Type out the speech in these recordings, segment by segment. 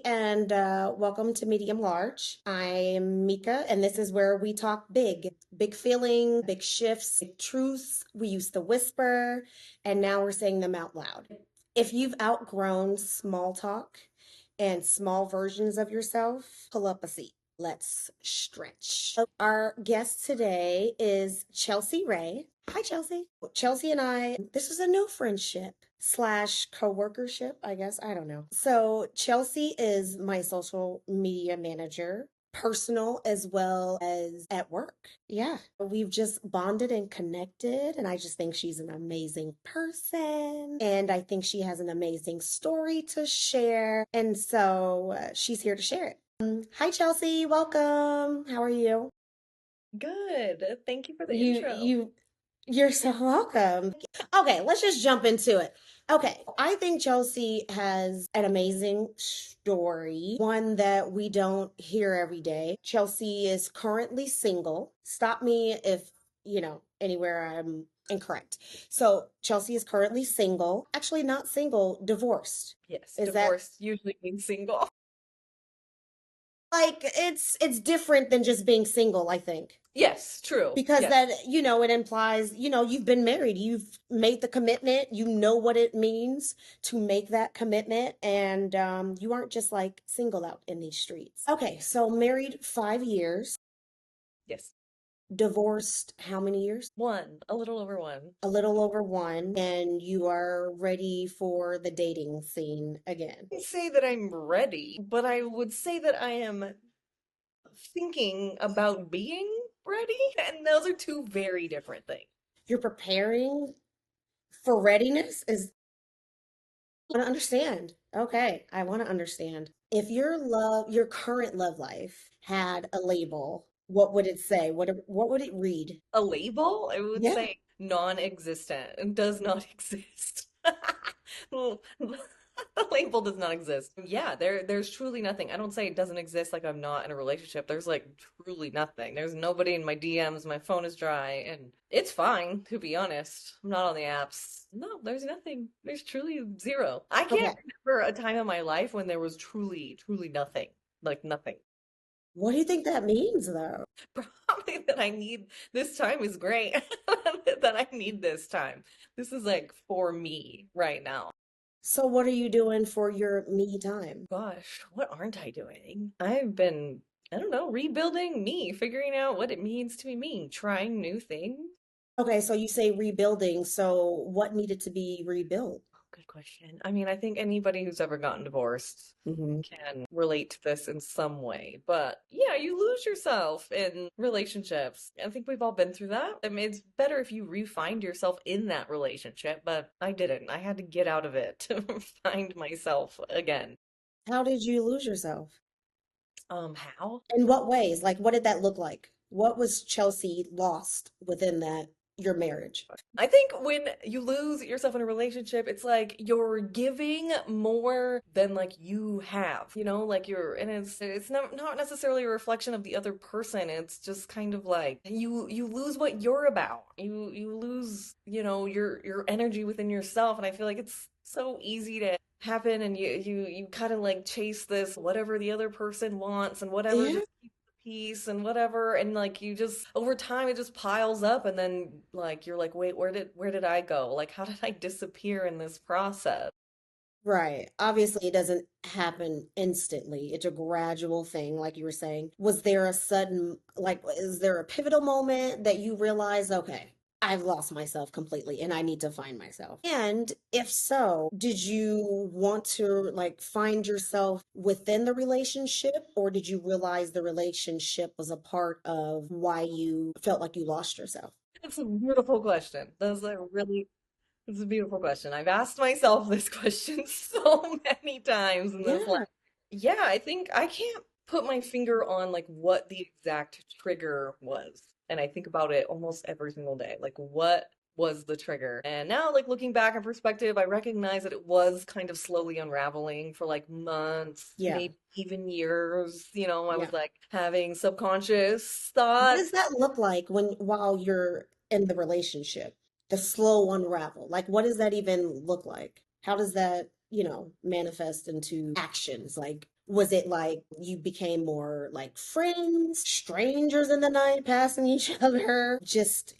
and welcome to Medium Large. I'm Mika, and this is where we talk big, big feeling, big shifts, big truths. We used to whisper, and now we're saying them out loud. If you've outgrown small talk and small versions of yourself, pull up a seat. Let's stretch. Our guest today is Chelsea Ray. Hi, Chelsea. Chelsea and I, this is a new friendship slash co-workership, I guess. I don't know. So Chelsea is my social media manager, personal as well as at work. Yeah, we've just bonded and connected, and I just think she's an amazing person, and I think she has an amazing story to share, and so she's here to share it. Hi, Chelsea. Welcome. How are you? Good. Thank you for the You, intro. you, you're so welcome. Okay, let's just jump into it. Okay, I think Chelsea has an amazing story, one that we don't hear every day. Chelsea is currently single. Stop me if, anywhere I'm incorrect. So, Chelsea is currently single. Actually, not single, divorced. Yes, Is that divorce usually means single. like it's different than just being single, I think. Yes, true. Because Yes. that, it implies, you've been married, you've made the commitment, you know what it means to make that commitment, and you aren't just like single out in these streets. Okay, so married 5 years, Yes. divorced how many years? One, a little over one. A little over one, and you are ready for the dating scene again. I say that I'm ready, but I would say that I am thinking about being ready, and those are two very different things. You're preparing for readiness is want to understand. Okay, I want to understand. If your current love life had a label, what would it say? What would it read? A label, I would Yeah. say non-existent and does not exist. The label does not exist. Yeah, there's truly nothing. I don't say it doesn't exist like I'm not in a relationship. There's like truly nothing. There's nobody in my DMs. My phone is dry and it's fine, to be honest. I'm not on the apps. No, there's nothing. There's truly zero. I can't Okay. remember a time in my life when there was truly nothing. Like nothing. What do you think that means though? Probably that I need this time is great. That I need this time. This is like for me right now. So what are you doing for your me time? Gosh, what aren't I doing? I've been, I don't know, rebuilding me, figuring out what it means to be me, trying new things. Okay, so you say rebuilding. So what needed to be rebuilt? Good question. I mean, I think anybody who's ever gotten divorced Hmm. can relate to this in some way. But yeah, you lose yourself in relationships. I think we've all been through that. I mean, it's better if you re-find yourself in that relationship, but I didn't. I had to get out of it to find myself again. How did you lose yourself? How? In what ways? Like, what did that look like? What was Chelsea lost within that, your marriage? I think when you lose yourself in a relationship, it's like you're giving more than like you have, like and it's not necessarily a reflection of the other person. It's just kind of like you lose what you're about. You lose, your energy within yourself, and I feel like it's so easy to happen and you kind of like chase this whatever the other person wants and whatever Yeah. just peace and whatever, and like you just over time it just piles up, and then like you're like, wait, where did I go? Like, how did I disappear in this process? Right. Obviously, it doesn't happen instantly. It's a gradual thing, like you were saying. Was there a sudden, like, is there a pivotal moment that you realize, okay, I've lost myself completely and I need to find myself? And if so, did you want to like find yourself within the relationship, or did you realize the relationship was a part of why you felt like you lost yourself? It's a beautiful question. That's a really It's a beautiful question. I've asked myself this question so many times in this life. Yeah. Yeah, I think I can't put my finger on like what the exact trigger was. And I think about it almost every single day. Like, what was the trigger? And now, like, looking back in perspective, I recognize that it was kind of slowly unraveling for like months, Yeah. maybe even years. I Yeah. was like having subconscious What thoughts. does that look like when while you're in the relationship? The slow unravel. Like what does that even look like? How does that, manifest into actions? Like Was it like you became more like friends, strangers in the night, passing each other, just,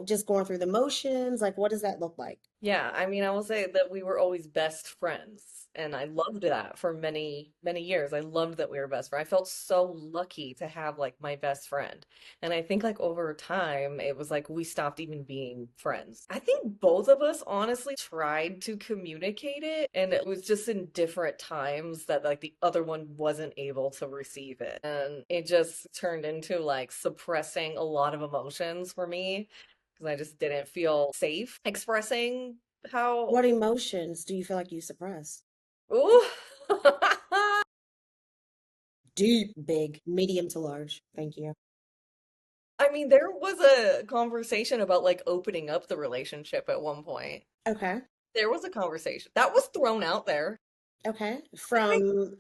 just going through the motions? Like, what does that look like? Yeah, I mean, I will say that we were always best friends, and I loved that for many, many years. I loved that we were best friends. I felt so lucky to have like my best friend. And I think like over time, it was like we stopped even being friends. I think both of us honestly tried to communicate it, and it was just in different times that like the other one wasn't able to receive it. And it just turned into like suppressing a lot of emotions for me because I just didn't feel safe expressing how. What emotions do you feel like you suppress? Ooh. Deep, big, medium to large. Thank you. I mean, there was a conversation about like opening up the relationship at one point. Okay. There was a conversation that was thrown out there. Okay. Maybe, From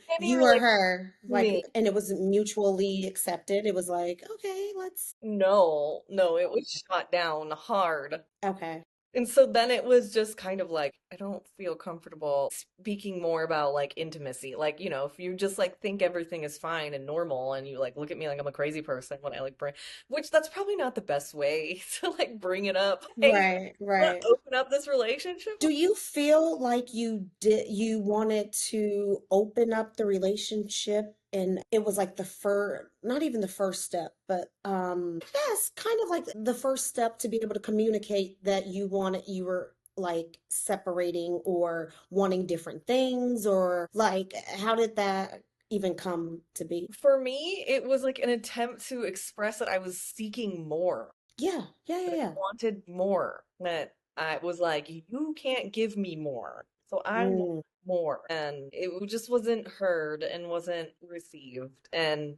maybe you you're or like her, like, me. and it was mutually accepted. It was like, okay, let's, No, no, it was shot down hard. okay. And so then it was just kind of like, I don't feel comfortable speaking more about like intimacy. Like, if you just like think everything is fine and normal and you like look at me like I'm a crazy person when I like bring, which that's probably not the best way to like bring it up. Hey, Right, want right. to open up this relationship? Do you feel like you wanted to open up the relationship and it was like the first, not even the first step, but yes, kind of like the first step to be able to communicate that you were like separating or wanting different things, or like how did that even come to be? For me, it was like an attempt to express that I was seeking more, Yeah, yeah, yeah, that I yeah. wanted more, that I was like, you can't give me more. So I want Mm, more. And it just wasn't heard and wasn't received. And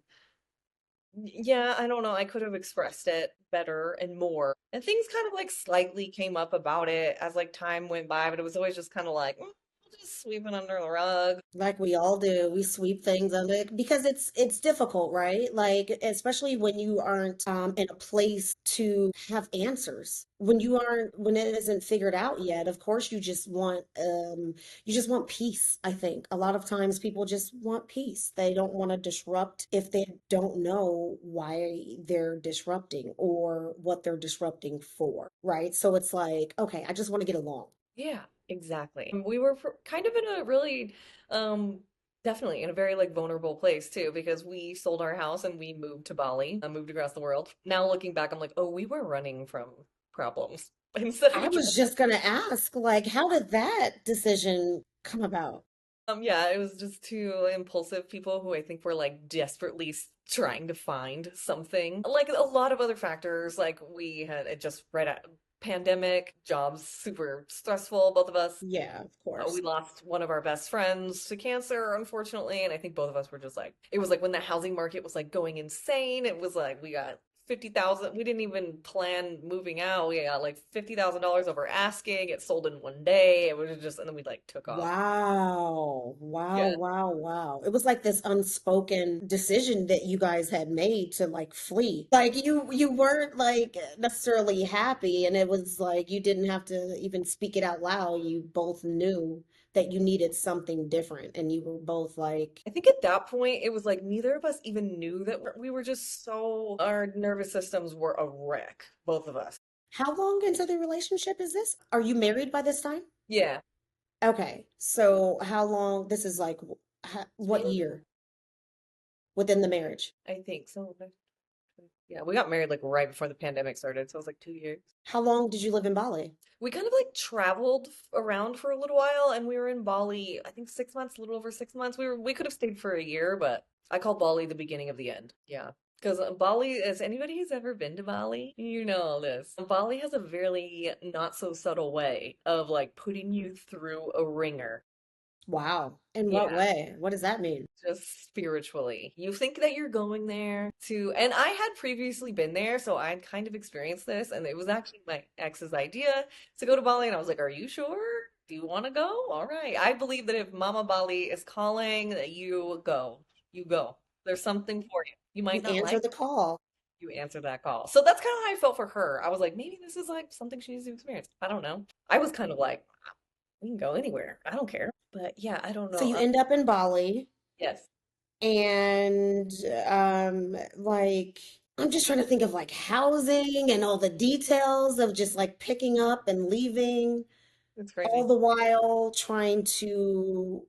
yeah, I don't know. I could have expressed it better and more. And things kind of like slightly came up about it as like time went by, but it was always just kind of like, we'll just sweep it under the rug. like we all do. We sweep things under because it's difficult, right? Like especially when you aren't in a place to have answers. When it isn't figured out yet, of course you just want peace, I think. A lot of times people just want peace. They don't want to disrupt if they don't know why they're disrupting or what they're disrupting for, right? So it's like, okay, I just want to get along. Yeah, exactly. We were kind of in a really, um, definitely in a very like vulnerable place too, because we sold our house and we moved to Bali, moved across the world. Now looking back, I'm like, oh, we were running from problems instead of I was addressing. just gonna ask, like, how did that decision come about? Yeah, it was just two impulsive people who I think were like desperately trying to find something. Like a lot of other factors, like we had it just right at pandemic, jobs super stressful, both of us. Yeah, of We course. lost one of our best friends to cancer, unfortunately, and I think both of us were just like, it was like when the housing market was like going insane. It was like we got 50,000. We didn't even plan moving out. We got like $50,000 over asking. It sold in one day. It was just, and then we like took off. Wow. Wow, Yeah. wow, wow. It was like this unspoken decision that you guys had made to like flee. Like you weren't like necessarily happy, and it was like you didn't have to even speak it out loud. You both knew that you needed something different, and you were both like, I think at that point, it was like neither of us even knew that we were just so, our nervous systems were a wreck, both of us. how long into the relationship is this? Are you married by this time? Yeah. Okay, so how long, this is like, It's what been, year within the marriage? I think so. Yeah, we got married like right before the pandemic started, so it was like 2 years. How long did you live in Bali? We kind of like traveled around for a little while, and we were in Bali, I think 6 months, a little over 6 months. We could have stayed for a year, but I call Bali the beginning of the end. Yeah. Because Bali, as anybody who's ever been to Bali, you know all this. Bali has a very not so subtle way of like putting you through a ringer. Wow. In what Yeah. way? What does that mean? Just spiritually. You think that you're going there to, and I had previously been there, so I'd kind of experienced this, and it was actually my ex's idea to go to Bali, and I was like, "Are you sure? Do you want to go? All right." I believe that if Mama Bali is calling, that you go. You go. There's something for you. You You might not answer like the call. it, you answer that call. So that's kind of how I felt for her. I was like, maybe this is like something she needs to experience. I don't know. I was kind of like, we can go anywhere. I don't care. But yeah, I don't So know. you end up in Bali. Yes. and like I'm just trying to think of like housing and all the details of just like picking up and leaving, It's all crazy. the while trying to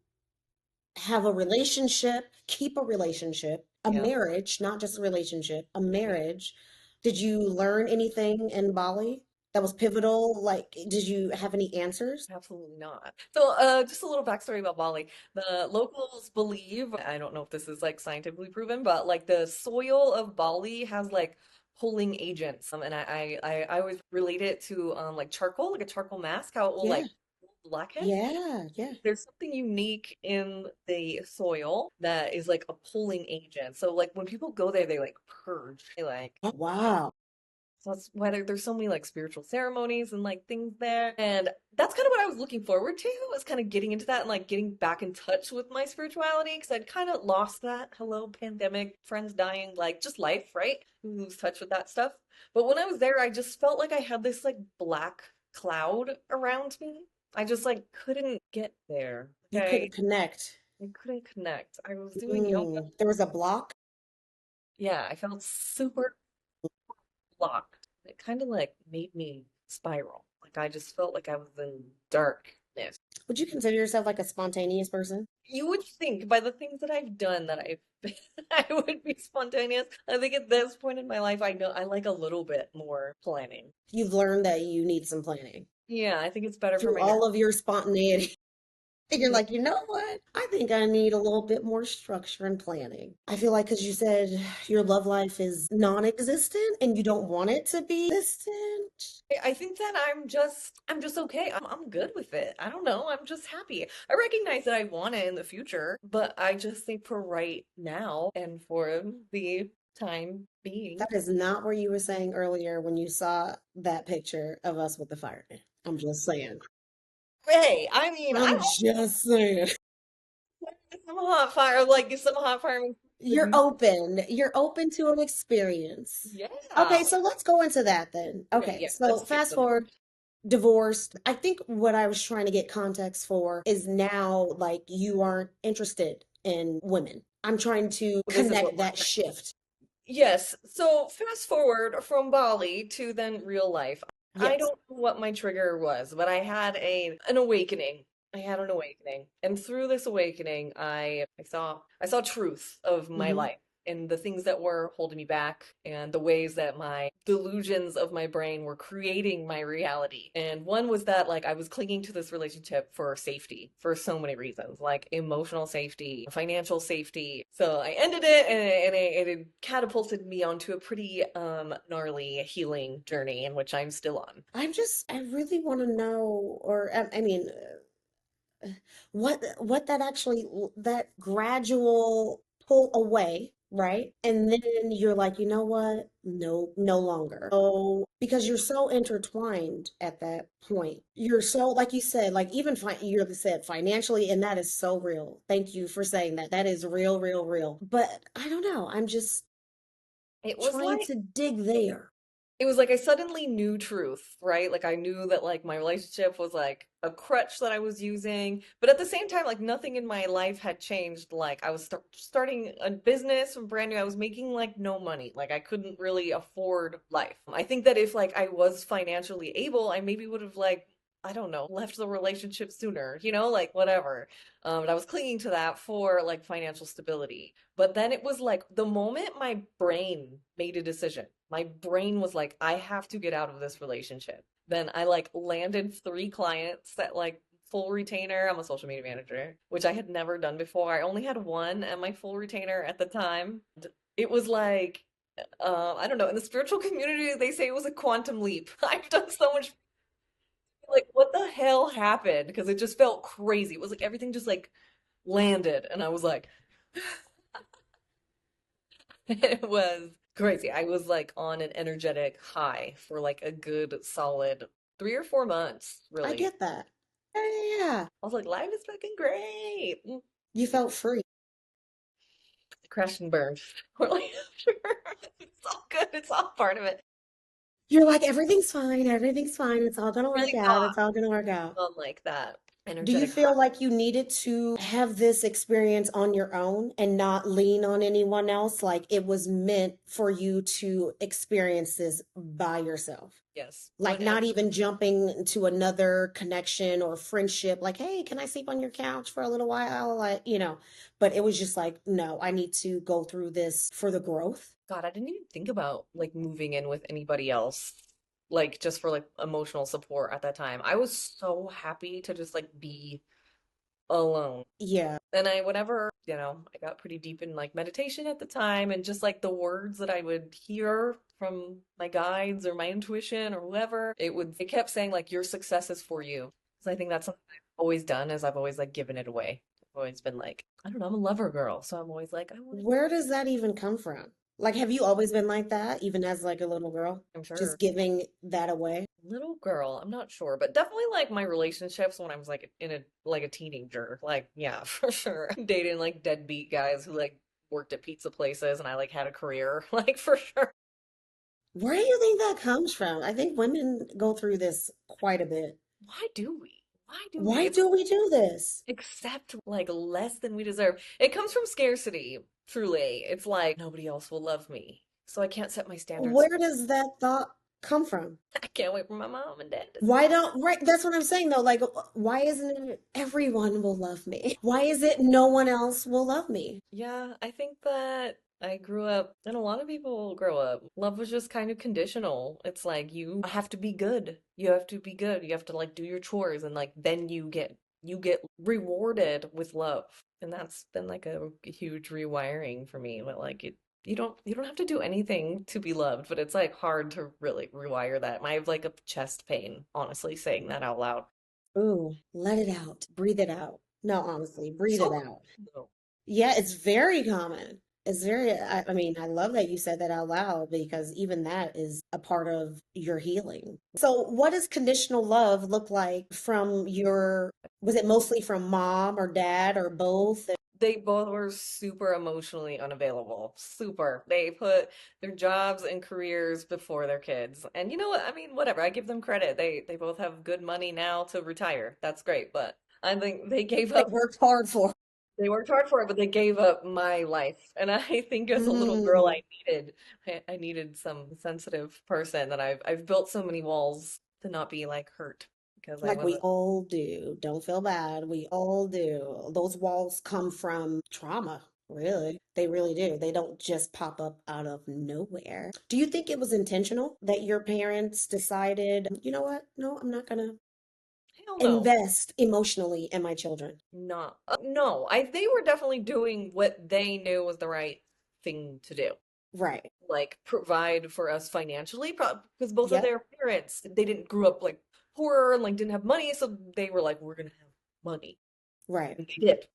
have a relationship, keep a relationship, a Yeah. marriage, not just a relationship, a Yeah. marriage. Did you learn anything in Bali that was pivotal? Like, did you have any answers? Absolutely not. So, just a little backstory about Bali. The locals believe, I don't know if this is like scientifically proven, but like the soil of Bali has like pulling agents. And I always relate it to like charcoal, like a charcoal mask, how it will Yeah, like blacken. yeah, yeah. There's something unique in the soil that is like a pulling agent. So like when people go there, they like purge. They like Oh, wow. so that's why there's so many like spiritual ceremonies and like things there. And that's kind of what I was looking forward to, was kind of getting into that and like getting back in touch with my spirituality because I'd kind of lost that. Hello, pandemic, friends dying, like just life, right? You lose touch with that stuff. But when I was there, I just felt like I had this like black cloud around me. I just like couldn't get there. You couldn't Okay. connect. I couldn't connect. I was doing yoga. Mm, there was a block. Yeah, I felt super blocked. It kind of like made me spiral. Like I just felt like I was in darkness. Would you consider yourself like a spontaneous person? You would think by the things that I've done that I would be spontaneous. I think at this point in my life, I know I like a little bit more planning. You've learned that you need some planning Yeah, I think it's better for through my nerves. all of your spontaneity. And you're Yeah. like, you know what? I think I need a little bit more structure and planning. I feel like because you said your love life is non-existent and you don't want it to be existent. I think that I'm just okay. I'm good with it. I don't know. I'm just happy. I recognize that I want it in the future, but I just think for right now and for the time being. That is not where you were saying earlier when you saw that picture of us with the fire. I'm just saying. Hey, I mean, I I'm just saying. don't some hot fire, like some hot fire. You're open. You're open to an experience. Yeah. Okay, so let's go into that then. Okay, Okay, yeah, so let's get fast to the forward, divorced. I think what I was trying to get context for is now like you aren't interested in women. I'm trying to this is what connect we're that shift. Yes. So fast forward from Bali to then real life. I Yes. don't know what my trigger was, but I had an awakening. I had an awakening. And through this awakening, I saw truth of my Hmm. life and the things that were holding me back and the ways that my delusions of my brain were creating my reality. And one was that like I was clinging to this relationship for safety for so many reasons, like emotional safety, financial safety. So I ended it and it catapulted me onto a pretty gnarly healing journey in which I'm still on. I really want to know, or I mean, what that actually that gradual pull away, right? And then you're like, you know what? No, no longer. So because you're so intertwined at that point. You're so, like you said, like even you said financially, and that is so real. Thank you for saying that. That is real, real, real. But I don't know. I'm just It was trying like to dig there. it was like I suddenly knew truth, right? Like I knew that like my relationship was like a crutch that I was using, but at the same time, like nothing in my life had changed. Like I was starting a business from brand new. I was making like no money. Like I couldn't really afford life. I think that if like I was financially able, I maybe would have like I don't know, left the relationship sooner, like whatever. But I was clinging to that for like financial stability. But then it was like the moment my brain made a decision, my brain was like, I have to get out of this relationship. Then I like landed 3 clients that like full retainer. I'm a social media manager, which I had never done before. I only had one at my full retainer at the time. It was like, I don't know, in the spiritual community, they say it was a quantum leap. I've done so much, like, what the hell happened? Because it just felt crazy. It was like everything just like landed, and I was like, it was crazy. I was like on an energetic high for like a good solid 3 or 4 months, I really. get that. Yeah, yeah, yeah. I was like, life is fucking great. You felt free. Crashed and burned. Really, sure. It's all good. It's all part of it. You're like, everything's fine, everything's fine, it's all gonna work Really out, thought it's all gonna work out. on like that. Do you energetic high. feel like you needed to have this experience on your own and not lean on anyone else? Like it was meant for you to experience this by yourself? Yes, Like not even jumping into another connection or friendship, like, hey, can I sleep on your couch for a little while? Like, but it was just like, no, I need to go through this for the growth. God, I didn't even think about like moving in with anybody else, like just for like emotional support at that time. I was so happy to just like be alone. Yeah. And I, whenever, I got pretty deep in like meditation at the time and just like the words that I would hear from my guides or my intuition or whoever, it kept saying like, your success is for you. So I think that's something I've always done is I've always like given it away. I've always been like, I don't know, I'm a lover girl. So I'm always like, I want to, Where does that even come from? Like, have you always been like that, even as like a little girl? I'm Just sure. giving that away? Little girl, I'm not sure, but definitely like my relationships when I was like in a like a teenager. Like, yeah, for sure. I'm dating like deadbeat guys who like worked at pizza places and I like had a career, like for sure. Where do you think that comes from? I think women go through this quite a bit. Why do we? Why do we? Why It's do we do this? accept like less than we deserve. It comes from scarcity, truly. It's like nobody else will love me. So I can't set my standards. Where does that thought come from? I can't wait for my mom and dad to see. Why don't, right? That's what I'm saying though. Like, why isn't it everyone will love me? Why is it no one else will love me? Yeah, I think that I grew up, and a lot of people grow up. Love was just kind of conditional. It's like you have to be good. You have to be good. You have to like do your chores, and like then you get rewarded with love. And that's been like a huge rewiring for me. But like you don't have to do anything to be loved, but it's like hard to really rewire that. I have like a chest pain, honestly, saying that out loud. Ooh, let it out. Breathe it out. No, honestly, breathe it So out. no. Yeah, it's very common. It's very, I mean, I love that you said that out loud because even that is a part of your healing. So, what does conditional love look like from was it mostly from mom or dad or both? They both were super emotionally unavailable. Super. They put their jobs and careers before their kids. And you know what? I mean, whatever. I give them credit. They both have good money now to retire. That's great. But I think They worked hard for. they worked hard for it, but they gave up my life. And I think as a little girl Mm, I needed some sensitive person that I've built so many walls to not be like hurt because I like we wasn't. all do. Don't feel bad. We all do. Those walls come from trauma, really. They really do. They don't just pop up out of nowhere. Do you think it was intentional that your parents decided, you know what? No, I'm not gonna Hell no. invest emotionally in my children? No, no. They were definitely doing what they knew was the right thing to do. Right. Like provide for us financially, because both of Yep. their parents, they didn't grew up like poor and like didn't have money, so they were like, we're gonna have money. Right. And they did.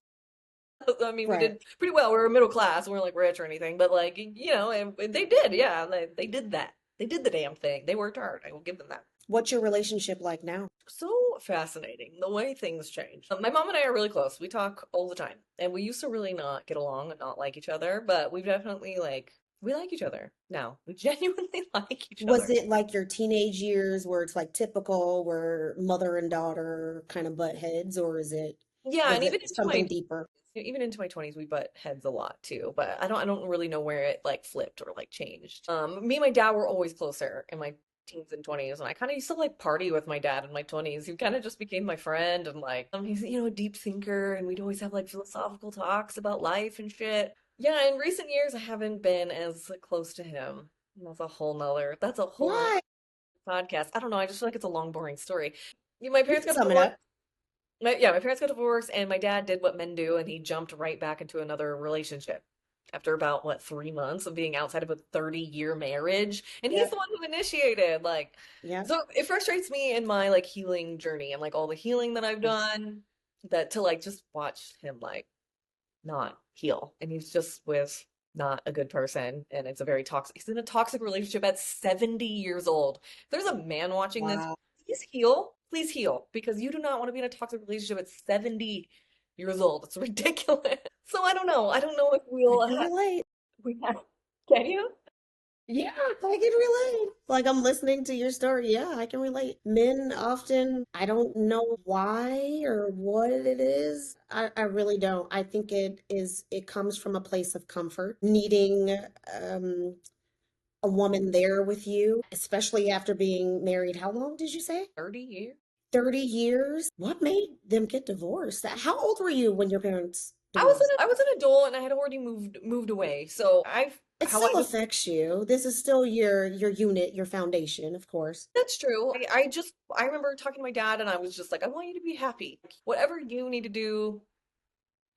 I mean, we Right. did pretty well. We were middle class. We weren't like rich or anything, but like, and they did. Yeah, they did that. They did the damn thing. They worked hard. I will give them that. What's your relationship like now? So fascinating the way things change. My mom and I are really close. We talk all the time, and we used to really not get along and not like each other, but we've definitely like we like each other now. We genuinely like each Was other. it like your teenage years where it's like typical where mother and daughter kind of butt heads, or Yeah, was and it something deeper? even into my 20s we butt heads a lot too, but I don't really know where it like flipped or like changed. Me and my dad were always closer in my teens and 20s, and I kind of used to like party with my dad in my 20s. He kind of just became my friend, and like he's a deep thinker, and we'd always have like philosophical talks about life and shit. Yeah, in recent years I haven't been as close to him. That's a whole nother Why? podcast. I don't know, I just feel like it's a long boring story. My You parents can got sum it divorced. up. My parents got divorced, and my dad did what men do, and he jumped right back into another relationship after about, what, 3 months of being outside of a 30-year marriage. And he's the Yep. one who initiated, like, Yep. so it frustrates me in my like healing journey and like all the healing that I've done that to like just watch him like not heal. And he's just with not a good person. And it's a very toxic, he's in a toxic relationship at 70 years old. If there's a man watching this, Wow. please heal. Please heal. Because you do not want to be in a toxic relationship at 70 years old. It's ridiculous. So I don't know. I don't know if I we'll can relate. we have, can you? Yeah, I can relate. Like I'm listening to your story. Yeah, I can relate. Men often, I don't know why or what it is. I really don't. I think it comes from a place of comfort, needing um, a woman there with you, especially after being married. How long did you say? 30 years. 30 years? What made them get divorced? How old were you when your parents divorced? I was an adult and I had already moved away. So I've It how I still just affects you. This is still your unit, your foundation, of course. That's true. I remember talking to my dad and I was just like, I want you to be happy. Whatever you need to do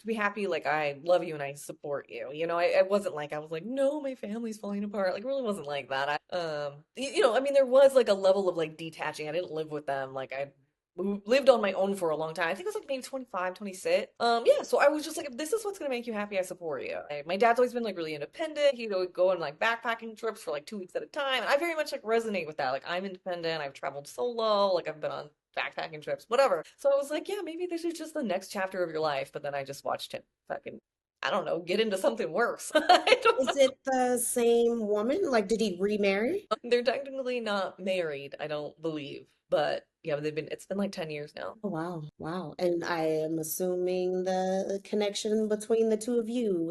to be happy, like I love you and I support you. I wasn't like I was like, no, my family's falling apart. Like it really wasn't like that. I mean, there was like a level of like detaching. I didn't live with them. Like I lived on my own for a long time. I think it was like maybe 25, 26. Yeah, so I was just like, if this is what's gonna make you happy, I support you. My dad's always been like really independent. He'd always go on like backpacking trips for like 2 weeks at a time. And I very much like resonate with that. Like I'm independent, I've traveled solo, like I've been on backpacking trips, whatever. So I was like, yeah, maybe this is just the next chapter of your life. But then I just watched him fucking, I don't know, get into something worse. I don't know. Is it the same woman? Like, did he remarry? They're technically not married, I don't believe. But yeah, it's been like 10 years now. Oh, wow, wow. And I am assuming the connection between the two of you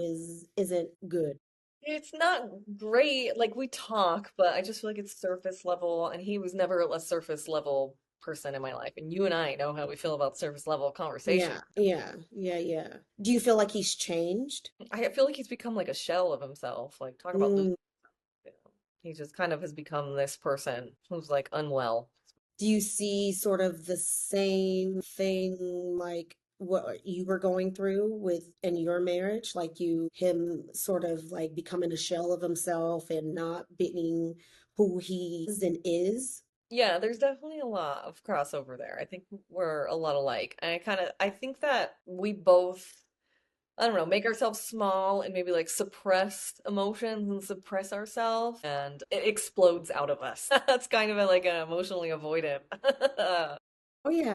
isn't good. It's not great. Like we talk, but I just feel like it's surface level, and he was never a surface level person in my life. And you and I know how we feel about surface level conversation. Yeah, yeah, yeah, yeah. Do you feel like he's changed? I feel like he's become like a shell of himself. Like talk about losing. Mm. He just kind of has become this person who's like unwell. Do you see sort of the same thing like what you were going through with in your marriage? Like him sort of like becoming a shell of himself and not being who he is and is? Yeah, there's definitely a lot of crossover there. I think we're a lot alike. And I think that we both, I don't know, make ourselves small and maybe like suppress emotions and suppress ourselves and it explodes out of us. That's kind of like an emotionally avoidant Oh yeah.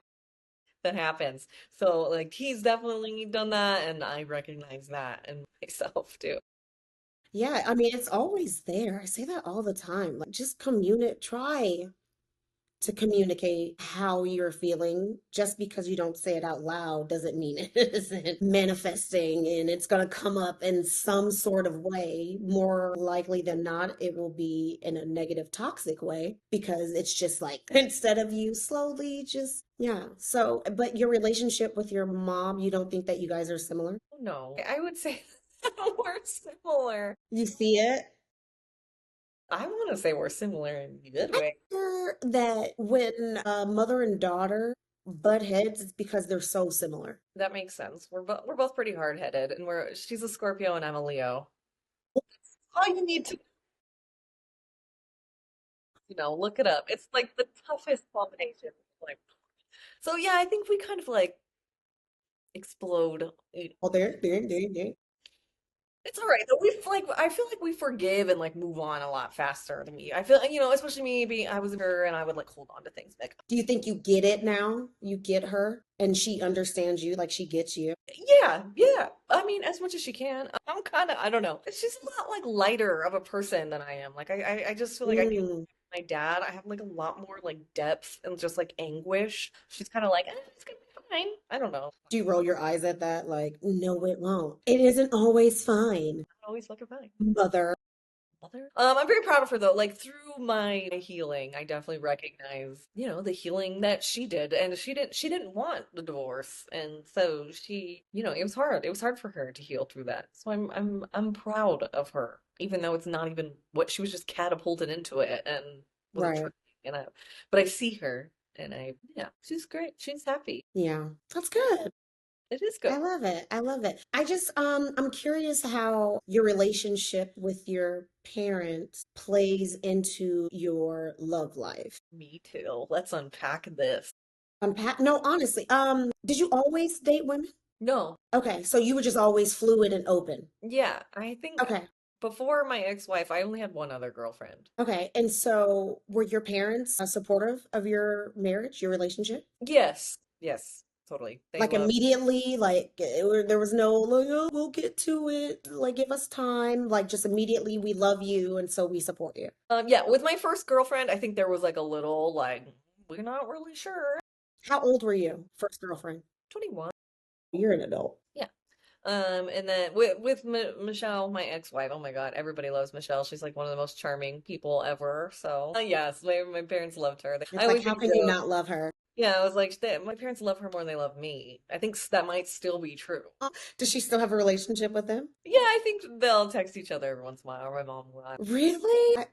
that happens. So like he's definitely done that and I recognize that in myself too. Yeah, I mean it's always there. I say that all the time. Like just communicate, try to communicate how you're feeling. Just because you don't say it out loud doesn't mean it isn't manifesting and it's going to come up in some sort of way. More likely than not, it will be in a negative, toxic way because it's just like instead of you slowly just, yeah. So, but your relationship with your mom, you don't think that you guys are similar? No, I would say we're similar. You see it? I want to say we're similar in a good way. Sure that when mother and daughter butt heads, it's because they're so similar. That makes sense. We're both pretty hard-headed and we're she's a Scorpio and I'm a Leo. All you need to, look it up. It's like the toughest combination. Like, so yeah, I think we kind of like explode. Oh, there. It's all right though. I feel like we forgive and like move on a lot faster than me. I feel especially me being I was her and I would like hold on to things like Do you think you get it now? You get her and she understands you like she gets you? yeah, yeah. I mean, as much as she can. I'm kind of I don't know. She's a lot like lighter of a person than I am. Like I just feel like I feel Mm. my dad. I have like a lot more like depth and just like anguish. She's kind of like it's gonna be fine. I don't know. Do you roll your eyes at that? Like, no, it won't. It isn't always fine, I always fucking fine. mother. Mother. I'm very proud of her though. Like through my healing, I definitely recognize, the healing that she did, and she didn't want the divorce, and so it was hard. It was hard for her to heal through that. So I'm proud of her, even though it's not even what she was just catapulted into it and wasn't trying. Right. And but I see her, and yeah, she's great. She's happy. Yeah. That's good. It is I good. love it. I love it. I'm curious how your relationship with your parents plays into your love life. Me too. Let's unpack this. No, honestly, did you always date women? No, Okay, so you were just always fluid and open. yeah, I think Okay. before my ex-wife, I only had one other girlfriend. Okay. And so were your parents supportive of your marriage, your relationship? Yes, yes. totally. They Like love. immediately, like there was no like, oh, we'll get to it. Like give us time. Like just immediately, we love you, and so we support you. Yeah, with my first girlfriend, I think there was like a little like we're not really sure. How old were you, first girlfriend? 21. You're an adult. Yeah. And then with M Michelle, my ex-wife, oh my God, everybody loves Michelle. She's like one of the most charming people ever. So, yes, my parents loved her. I It's like, always how make a can you joke. not love her? Yeah, I was like, my parents love her more than they love me. I think that might still be true. Does she still have a relationship with him? Yeah, I think they'll text each other every once in a while. My mom will. Really?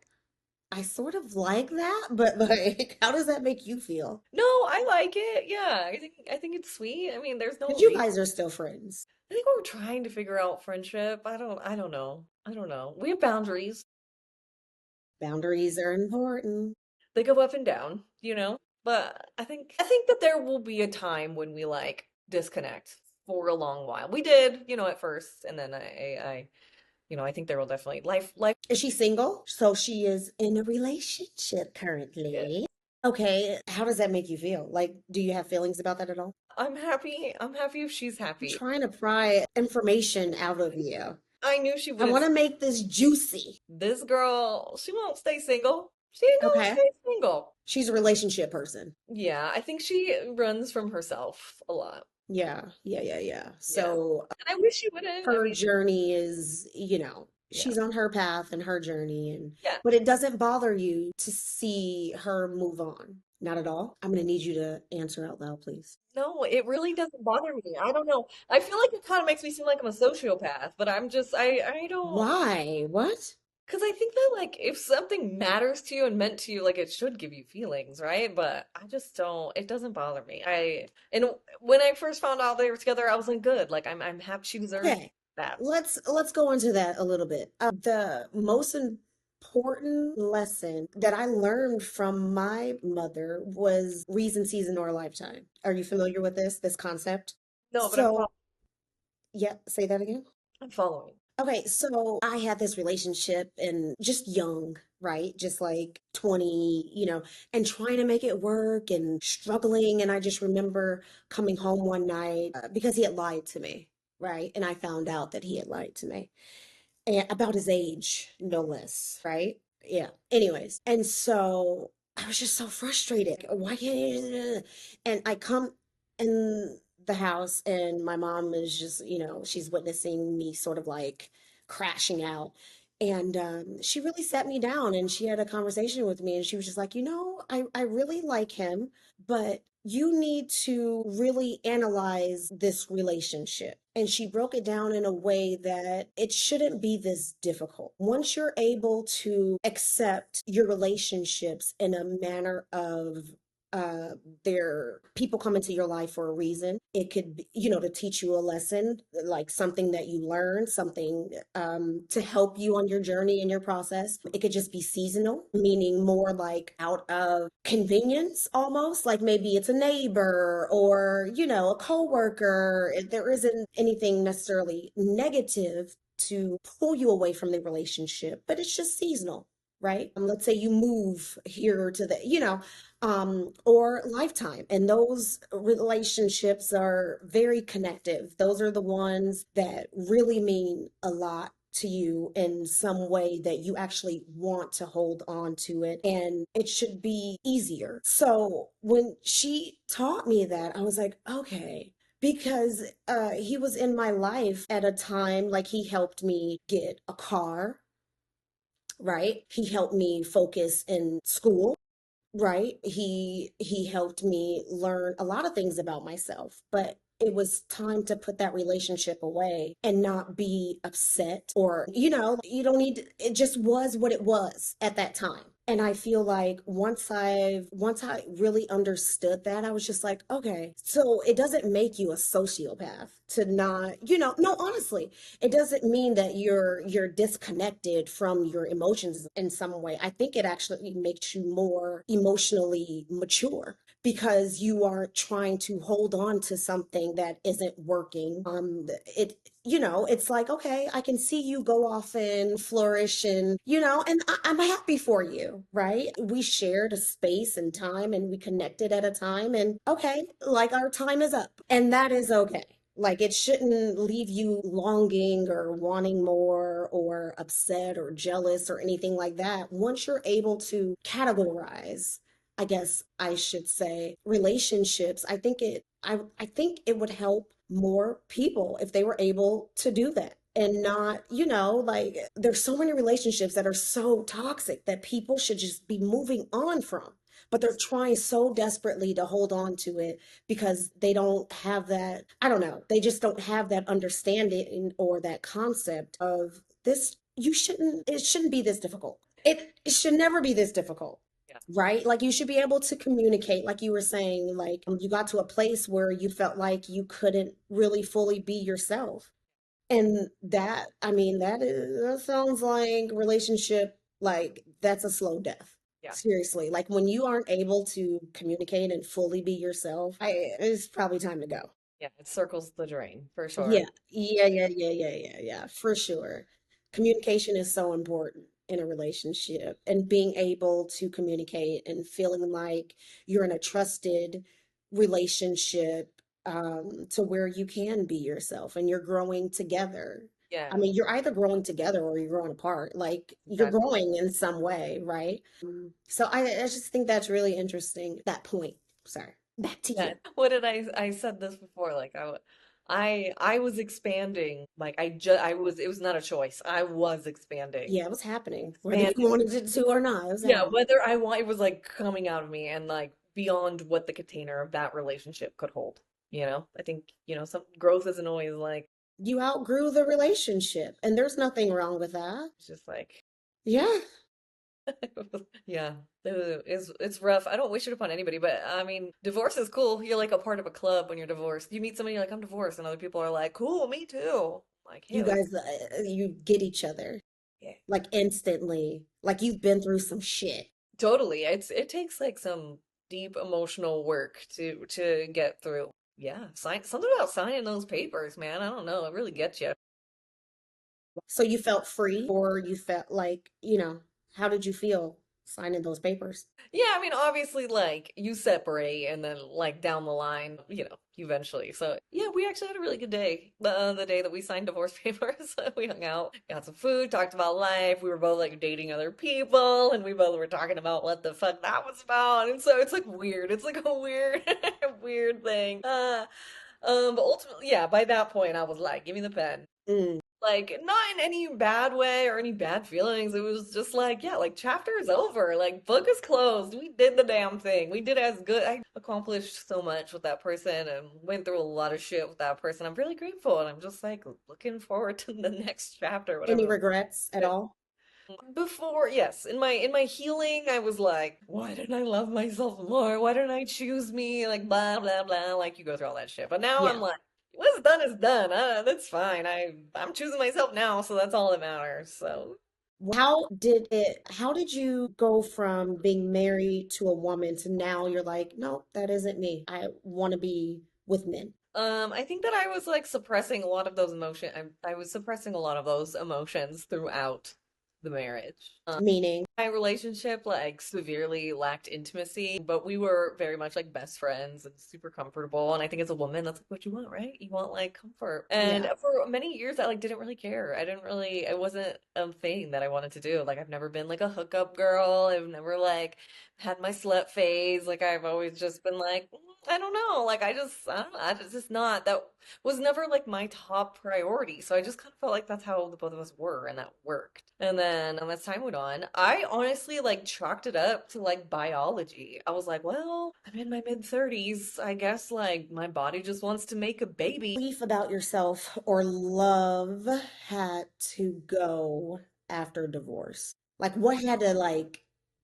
I sort of like that, but like, how does that make you feel? No, I like it. Yeah, I think it's sweet. I mean, there's no Because you reason. guys are still friends. I think we're trying to figure out friendship. I don't know. I don't know. We have boundaries. Boundaries are important. They go up and down, you know? But I think that there will be a time when we like disconnect for a long while. We did, at first, and then I think there will definitely life. Is she single? So she is in a relationship Yeah. currently. Okay, how does that make you feel? Like, do you have feelings about that at all? I'm happy. I'm happy if she's I'm happy. trying to pry information out of you. I knew she I wouldn't. want to make this juicy. This girl, she won't stay single. She ain't gonna Okay. stay single. She's a relationship person. Yeah, I think she runs from herself a lot. Yeah, yeah, yeah, yeah. Yeah. So And I wish she wouldn't. I her mean, journey is, yeah. she's on her path and her journey, and Yeah. but it doesn't bother you to see her move on. Not at all. I'm gonna need you to answer out loud, please. No, it really doesn't bother me. I don't know. I feel like it kind of makes me seem like I'm a sociopath, but I don't, Why? What? because I think that like if something matters to you and meant to you, like it should give you feelings, right? But I just don't, it doesn't bother me. And when I first found out they were together, I was like, good. Like I'm happy she deserves Okay. that. Let's go into that a little bit. The most important lesson that I learned from my mother was reason, season, or lifetime. Are you familiar with this concept? No, but So, yeah, say that again. I'm following. Okay, so I had this relationship and just young, right? Just like 20, and trying to make it work and struggling. And I just remember coming home one night because he had lied to me, right? And I found out that he had lied to me and about his age, no less, right? Yeah. Anyways, and so I was just so frustrated. Why can't you? And I come in the house, and my mom is just, she's witnessing me sort of like crashing out. And she really sat me down and she had a conversation with me. And she was just like, I really like him, but you need to really analyze this relationship. And she broke it down in a way that it shouldn't be this difficult. Once you're able to accept your relationships in a manner of uh their people come into your life for a reason. It could be, to teach you a lesson, like something that you learned, something to help you on your journey and your process. It could just be seasonal, meaning more like out of convenience, almost like maybe it's a neighbor or a coworker. There isn't anything necessarily negative to pull you away from the relationship, but it's just seasonal, right? Let's say you move here to or lifetime. And those relationships are very connective. Those are the ones that really mean a lot to you in some way that you actually want to hold on to it, and it should be easier. So when she taught me that, I was like, okay, because he was in my life at a time, like he helped me get a car, right? He helped me focus in school, right? He helped me learn a lot of things about myself, but it was time to put that relationship away and not be upset, or you don't need to, it just was what it was at that time. And I feel like once I really understood that, I was just like, okay, so it doesn't make you a sociopath to not, no, honestly, it doesn't mean that you're disconnected from your emotions in some way. I think it actually makes you more emotionally mature because you aren't trying to hold on to something that isn't working. It it's like, okay, I can see you go off and flourish and, and I'm happy for you, right? We shared a space and time and we connected at a time and okay, like our time is up and that is okay. Like it shouldn't leave you longing or wanting more or upset or jealous or anything like that. Once you're able to categorize, I guess I should say, relationships, I think it would help more people if they were able to do that and not, like there's so many relationships that are so toxic that people should just be moving on from. But they're trying so desperately to hold on to it because they don't have that, I don't know, they just don't have that understanding or that concept of this. It shouldn't be this difficult. It should never be this difficult. Yeah. Right? Like you should be able to communicate, like you were saying, like you got to a place where you felt like you couldn't really fully be yourself. And that, I mean, that sounds like relationship, like that's a slow death. Yeah. Seriously, like when you aren't able to communicate and fully be yourself, it's probably time to go. Yeah. It circles the drain for sure. Yeah, yeah, for sure. Communication is so important in a relationship, and being able to communicate and feeling like you're in a trusted relationship to where you can be yourself and you're growing together. Yeah. I mean, you're either growing together or you're growing apart. Like you're Exactly. growing in some way, right? So I just think that's really interesting, that point. Sorry. Back to Yeah. you. What did I said this before? Like I was expanding. Like I was, it was not a choice. I was expanding. Yeah, it was happening, whether you Expanding. wanted it to or not. It was Yeah, happening. whether I want, it was like coming out of me and like beyond what the container of that relationship could hold. I think, some growth isn't always like, You outgrew the relationship, and there's nothing wrong with that. it's just like, Yeah, yeah, it's rough. I don't wish it upon anybody, but I mean, divorce is cool. You're like a part of a club when you're divorced. You meet somebody, you're like, I'm divorced, and other people are like, cool, me too. Like, hey, you guys, you get each other yeah, like instantly, like you've been through some shit. totally. It takes like some deep emotional work to get through. Yeah, sign something about signing those papers, man. I don't know. It really gets you. So you felt free, or you felt like, how did you feel signing those papers? Yeah, I mean, obviously, like you separate, and then like down the line, eventually. So yeah, we actually had a really good day. The day that we signed divorce papers, we hung out, got some food, talked about life. We were both like dating other people, and we both were talking about what the fuck that was about. And so it's like weird. It's like a weird, weird thing. But ultimately, yeah, by that point, I was like, give me the pen. Mm. Like, not in any bad way or any bad feelings. It was just like, yeah, like chapter is over. Like book is closed. We did the damn thing. We did as good. I accomplished so much with that person and went through a lot of shit with that person. I'm really grateful and I'm just like looking forward to the next chapter, Any whatever. regrets at all? Before, yes, in my healing, I was like, why didn't I love myself more? Why didn't I choose me? Like blah blah blah. Like you go through all that shit. But now I'm Yeah. like, what's done is done. That's fine. I'm choosing myself now, so that's all that matters. So, How did you go from being married to a woman to now you're like, no, that isn't me. I want to be with men. I think that I was like suppressing a lot of those emotions. I was suppressing a lot of those emotions throughout the marriage. Meaning, My relationship like severely lacked intimacy, but we were very much like best friends and super comfortable. And I think as a woman, that's like what you want, right? You want like comfort. And yeah. for many years, I like didn't really care. It wasn't a thing that I wanted to do. Like I've never been like a hookup girl. I've never like had my slut phase. Like I've always just been like, I don't know. Like I don't know. It's just not, that was never like my top priority. So I just kind of felt like that's how the both of us were, and that worked. And then as time went on, I honestly like chalked it up to like biology. I was like, well, I'm in my mid 30s. I guess like my body just wants to make a baby. Belief about yourself or love had to go after divorce? Like, what had to, like,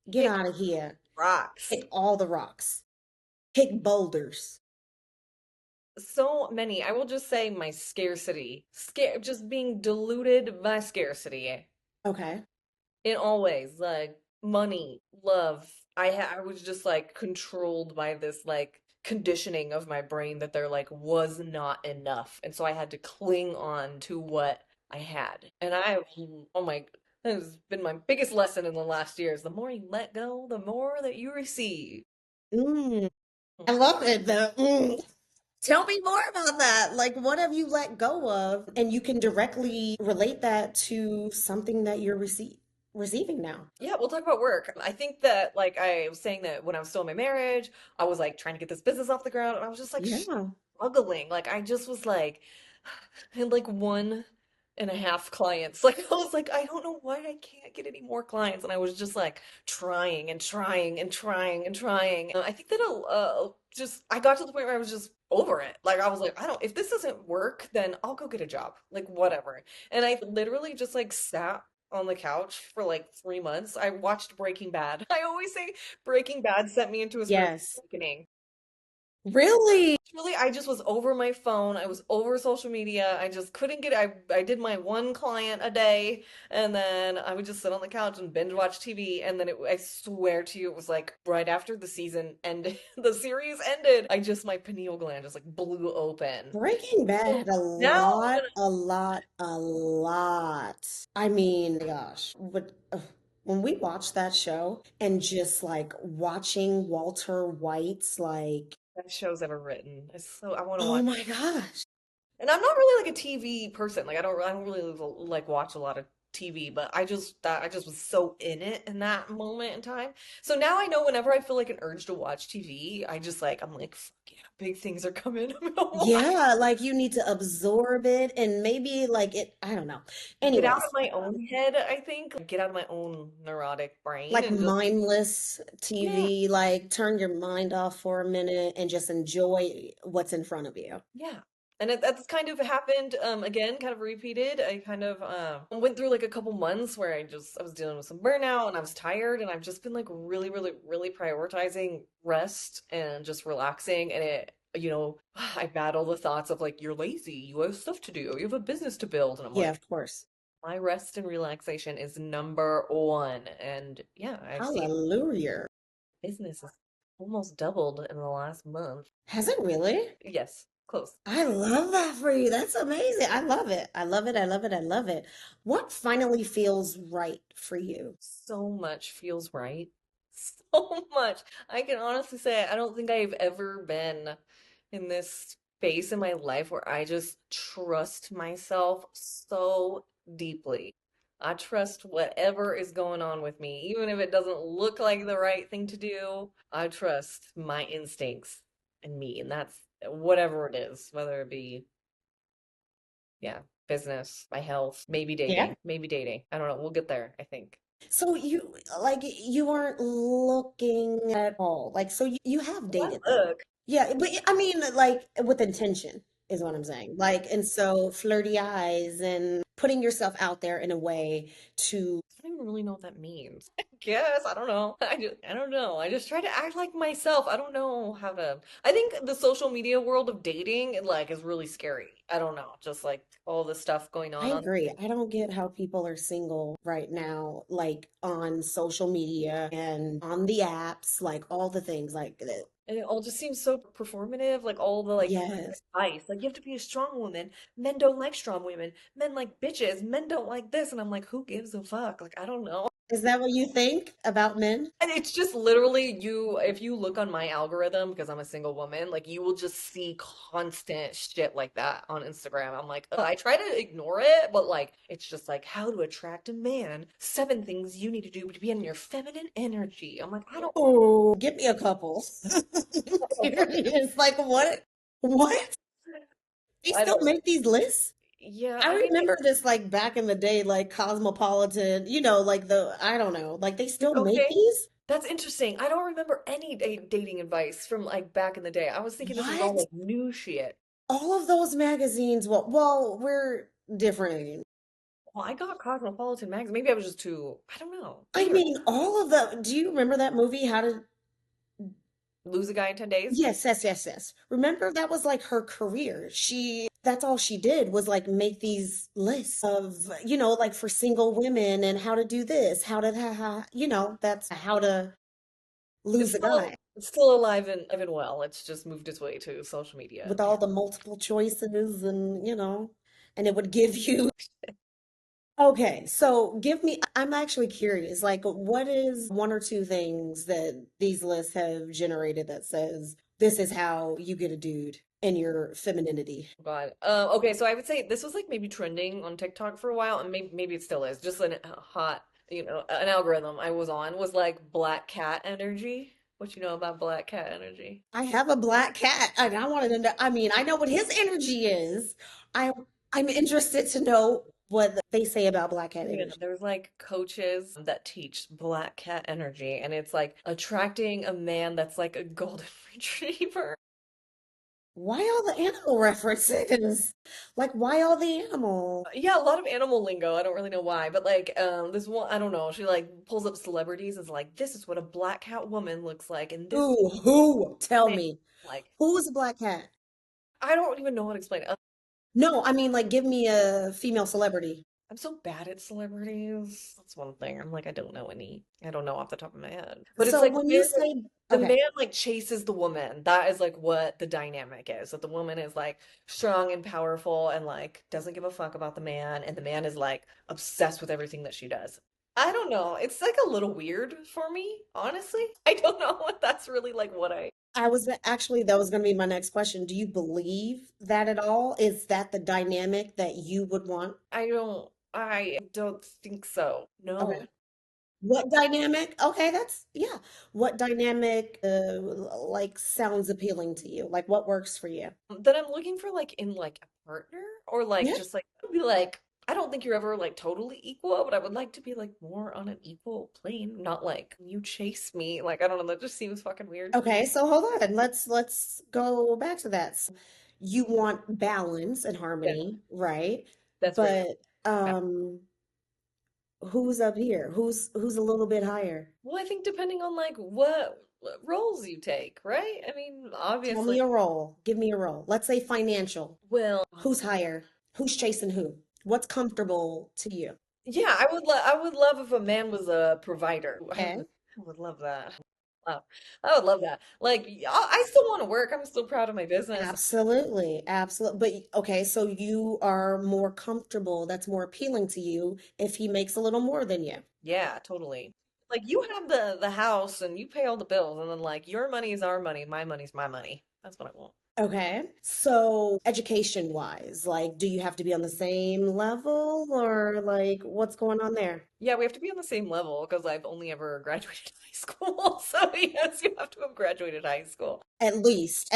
get Kick out of here? rocks. Kick all the rocks, kick boulders. So many. I will just say my scarcity. Just being deluded by scarcity. Okay. In all ways, like money, love. I was just like controlled by this like conditioning of my brain that there like was not enough. And so I had to cling on to what I had. And oh my, that has been my biggest lesson in the last years. The more you let go, the more that you receive. Mm, I love it though. Tell me more about that. Like, what have you let go of? And you can directly relate that to something that you're receiving now. Yeah, we'll talk about work. I think that, like, I was saying that when I was still in my marriage, I was like trying to get this business off the ground, and I was just like Yeah. struggling. Like, I just was like, I had like 1.5 clients. Like, I was like, I don't know why I can't get any more clients. And I was just like trying and trying and trying and trying. I think that just, I got to the point where I was just over it. Like, I was like, I don't, if this doesn't work, then I'll go get a job. Like, whatever. And I literally just like sat on the couch for like 3 months. I watched Breaking Bad. I always say Breaking Bad sent me into a spiritual Yes. awakening. Really? Really, I just was over my phone. I was over social media. I just couldn't get I did my one client a day, and then I would just sit on the couch and binge watch TV. And then I swear to you, it was like right after the season ended, the series ended. My pineal gland just like blew open. Breaking Bad So had a now lot, a lot, a lot. I mean, gosh, when we watched that show and just like watching Walter White's like, that show's ever written. I want to oh watch. my gosh. And I'm not really like a TV person. Like I don't really like watch a lot of TV, but I just was so in it in that moment in time. So now I know whenever I feel like an urge to watch TV, I'm like, fuck yeah, big things are coming. I'm gonna watch. Yeah, like you need to absorb it and maybe like it, I don't know. Get out of Anyways, my own head, I think. Like, get out of my own neurotic brain like and just mindless yeah. TV, like turn your mind off for a minute and just enjoy what's in front of you. Yeah. And that's kind of happened again, kind of repeated. I kind of went through like a couple months where I was dealing with some burnout and I was tired and I've just been like really, really, really prioritizing rest and just relaxing and I battle the thoughts of like you're lazy, you have stuff to do, you have a business to build and I'm Yeah, like of course. my rest and relaxation is number one. And yeah, I've seen Hallelujah. business has almost doubled in the last month. Has it really? Yes, close. I love that for you. That's amazing. I love it. I love it. I love it. I love it. What finally feels right for you? So much feels right. So much. I can honestly say I don't think I've ever been in this space in my life where I just trust myself so deeply. I trust whatever is going on with me, even if it doesn't look like the right thing to do. I trust my instincts and me, and that's whatever it is, whether it be, yeah, business, my health, maybe Yeah. dating, maybe dating. I don't know. We'll get there, I think. So you like you aren't looking at all. Like so you have Oh, dated I then. look. Yeah, but I mean like with intention is what I'm saying. Like and so flirty eyes and putting yourself out there in a way to I don't even really know what that means. I guess. I don't know. I don't know. I just try to act like myself. I don't know how to. I think the social media world of dating like is really scary. I don't know. Just like all the stuff going I on. agree. I don't get how people are single right now, like on social media and on the apps, like all the things like that. And it all just seems so performative, like all the like Yes. advice. Like you have to be a strong woman. Men don't like strong women. Men like bitches. Men don't like this. And I'm like, who gives a fuck? Like I don't know. Is that what you think about men? And it's just literally if you look on my algorithm, because I'm a single woman, like you will just see constant shit like that on Instagram. I'm like, ugh. I try to ignore it, but like, it's just like how to attract a man, 7 things you need to do to be in your feminine energy. I'm like, I don't Oh, give me a couple. Serious. Like what? What? They I still don't, make these lists? yeah, I I mean, remember this like back in the day, like Cosmopolitan, like I don't know, like they still make okay. these? That's interesting. I don't remember any dating advice from like back in the day. I was thinking this was all What? like new shit. All of those magazines, well, we're different. Well, I got Cosmopolitan magazine. Maybe I was just too, I don't know, I weird. mean, all of the, do you remember that movie? How to, Lose a guy in 10 days? yes, yes, yes, yes. Remember that was like her career. That's all she did was like make these lists of, like for single women and how to do this, how to, that's how to. lose a guy It's still alive and well. It's just moved its way to social media. with all the multiple choices and, and it would give you. Okay, so give me, I'm actually curious, like, what is one or two things that these lists have generated that says this is how you get a dude in your femininity? God. Okay, so I would say this was like maybe trending on TikTok for a while, and maybe it still is. Just a hot, an algorithm I was on was like black cat energy. What you know about black cat energy? I have a black cat, and I wanted to know. I mean, I know what his energy is. I I'm interested to know what they say about black cat Yeah, energy. there's like coaches that teach black cat energy, and it's like attracting a man that's like a golden retriever. Why all the animal references? Like, why all the animal? Yeah, a lot of animal lingo. I don't really know why, but like this one, I don't know. She like pulls up celebrities and is like, "This is what a black cat woman looks like," and this is Who? Tell man me. like. Who's a black cat? I don't even know how to explain it. No, I mean, like, give me a female celebrity. I'm so bad at celebrities. That's one thing. I'm like, I don't know any. I don't know off the top of my head. But it's So like when you say, the okay, man like chases the woman. That is like what the dynamic is. That the woman is like strong and powerful and like doesn't give a fuck about the man, and the man is like obsessed with everything that she does. I don't know. It's like a little weird for me, honestly. I don't know what that's really like what I I was actually, that was going to be my next question. Do you believe that at all? Is that the dynamic that you would want? I don't think so. Okay. No. What dynamic? Okay, that's, yeah. What dynamic, like, sounds appealing to you? Like, what works for you? That I'm looking for like in like a partner or like Yeah. just like be like I don't think you're ever like totally equal, but I would like to be like more on an equal plane, not like you chase me. Like I don't know, that just seems fucking weird. Okay, so hold on. Let's go back to that. You want balance and Yeah, harmony, right? that's very But who's up here? Who's a little bit higher? well, I think depending on like what roles you take, right? I mean, Tell obviously, me a role. Give me a role. Let's say financial. well, Who's higher? Who's chasing who? What's comfortable to you? yeah, I would love if a man was a provider. Okay. I would love that. Wow. I would love that. Like, I still want to work. I'm still proud of my business. Absolutely. Absolutely. But okay, so you are more comfortable. That's more appealing to you if he makes a little more than you. Yeah, totally. Like you have the house and you pay all the bills and then like your money is our money, my money's my money. That's what I want. Okay. So education wise, like, do you have to be on the same level or like what's going on there? Yeah, we have to be on the same level because I've only ever graduated high school. So yes, you have to have graduated high school. At least.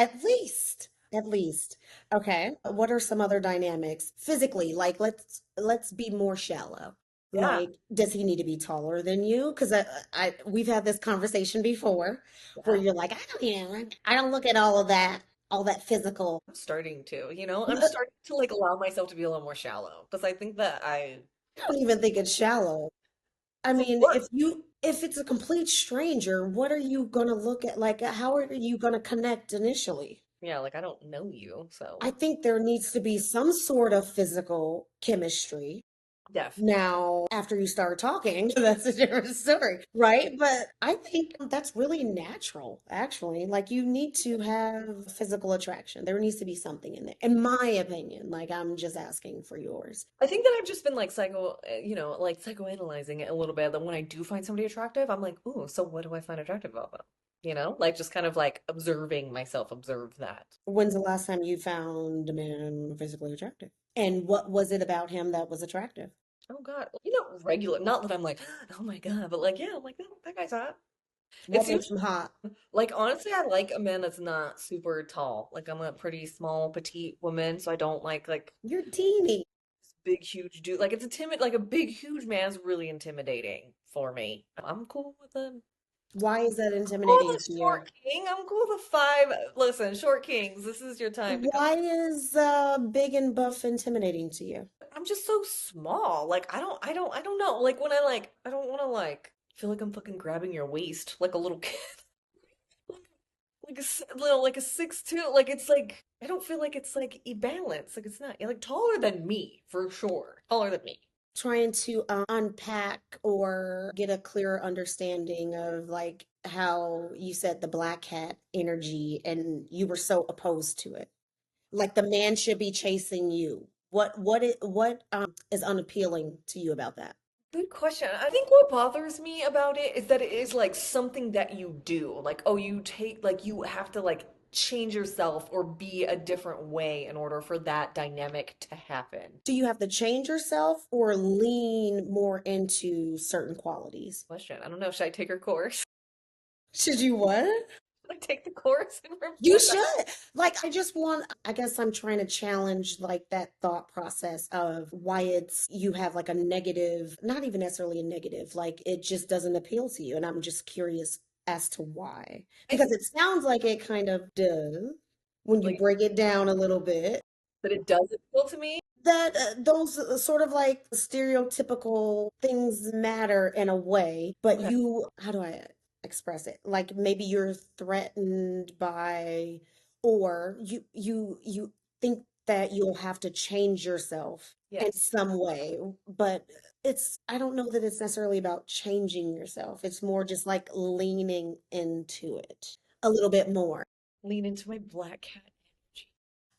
Okay. What are some other dynamics physically? Like, let's be more shallow. Yeah. Like, does he need to be taller than you? Because we've had this conversation before where Yeah. you're like, I don't look at all that physical. I'm starting to, I'm starting to like allow myself to be a little more shallow because I think that I I don't even think it's shallow. I for mean, what? if it's a complete stranger, what are you gonna look at? Like, how are you gonna connect initially? Yeah, like I don't know you, I so think there needs to be some sort of physical chemistry. def. Now, after you start talking, that's a different story, right? But I think that's really natural, actually. Like, you need to have physical attraction. There needs to be something in there, in my opinion. Like, I'm just asking for yours. I think that I've just been like like psychoanalyzing it a little bit. That when I do find somebody attractive, I'm like, ooh, so what do I find attractive about them? Like just kind of like observing myself, observe that. When's the last time you found a man physically attractive? And what was it about him that was attractive? Oh God, regular. Not that I'm like, oh my God, but like, yeah, I'm like that guy's hot. What It's makes usually him hot? like honestly, I like a man that's not super tall. Like I'm a pretty small, petite woman, so I don't like You're teeny. big, huge dude. Like it's like a big, huge man's really intimidating for me. I'm cool with them. Why is that Cool intimidating with to the you? short king. I'm cool with the five. Listen, short kings, this is your time to come. Why is big and buff intimidating to you? I'm just so small. Like I don't know. Like when I don't want to like feel like I'm fucking grabbing your waist like a little kid. Like like a 6'2". Like it's like I don't feel like it's like a balance. Like it's not. You're like taller than me for sure. Taller than me. trying to unpack or get a clearer understanding of like how you said the black cat energy and you were so opposed to it. Like the man should be chasing you. What is unappealing to you about that? Good question. I think what bothers me about it is that it is like something that you do. Like, oh, you take, like, you have to like change yourself or be a different way in order for that dynamic to happen. Do you have to change yourself or lean more into certain qualities? Question. I don't know. Should I take her course? Should you what? Should I take the course and You reflect? should. Like, I just want, I guess I'm trying to challenge like that thought process of why it's you have like a negative, not even necessarily a negative, like it just doesn't appeal to you. And I'm just curious as to why. I Because think it sounds like it kind of does when you like break it down a little bit. that it does appeal to me. That those sort of like stereotypical things matter in a way, but Okay. you, how do I express it? Like maybe you're threatened by, or you think that you'll have to change yourself in Yes. some way, but it's, I don't know that it's necessarily about changing yourself. It's more just like leaning into it a little bit more. Lean into my black cat energy.